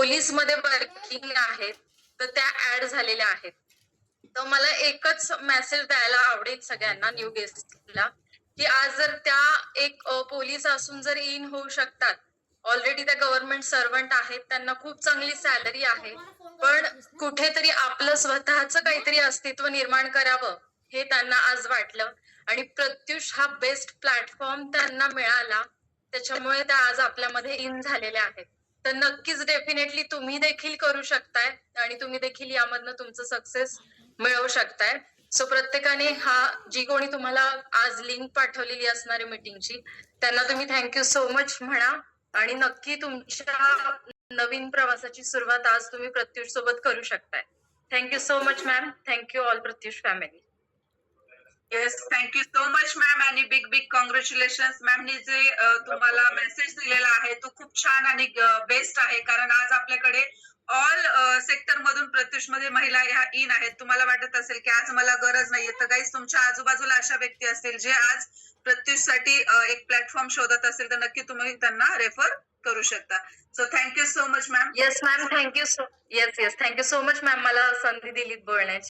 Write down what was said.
पोलीसमध्ये वर्किंग आहेत तर त्या ऍड झालेल्या आहेत. तर मला एकच मेसेज द्यायला आवडेल सगळ्यांना न्यू गेस्टला की आज जर त्या एक पोलीस असून जर इन होऊ शकतात, ऑलरेडी त्या गव्हर्नमेंट सर्वंट आहेत, त्यांना खूप चांगली सॅलरी आहे, पण कुठेतरी आपलं स्वतःचं काहीतरी अस्तित्व निर्माण करावं हे त्यांना आज वाटलं आणि प्रत्युष हा बेस्ट प्लॅटफॉर्म त्यांना मिळाला, त्याच्यामुळे त्या आज आपल्यामध्ये इन झालेल्या आहेत. तर नक्कीच डेफिनेटली तुम्ही देखील करू शकताय आणि तुम्ही देखील यामधनं तुमचं सक्सेस मिळवू शकताय. सो प्रत्येकाने जी कोणी तुम्हाला आज लिंक पाठवलेली असणार आहे मीटिंगची, त्यांना तुम्ही थँक्यू सो मच म्हणा आणि नक्की तुमच्या नवीन प्रवासाची सुरुवात आज तुम्ही प्रत्युष सोबत करू शकताय. Thank you so much ma'am. Thank you all Pratyush family. Yes, thank you so much ma'am आणि बिग बिग कॉंग्रॅच्युलेशन. मॅमने जे तुम्हाला मेसेज दिलेला आहे तो खूप छान आणि बेस्ट आहे, कारण आज आपल्याकडे ऑल सेक्टर मधून प्रत्युष मध्ये महिला ह्या इन आहेत. तुम्हाला वाटत असेल की आज मला गरज नाहीये, तर गाईज तुमच्या आजूबाजूला अशा व्यक्ती असतील जे आज प्रत्युष साठी एक प्लॅटफॉर्म शोधत असेल तर नक्की तुम्ही त्यांना रेफर करू शकता. So thank you so much ma'am. Yes ma'am, thank you so thank you so much ma'am मला संधी दिलीत बोलण्याची.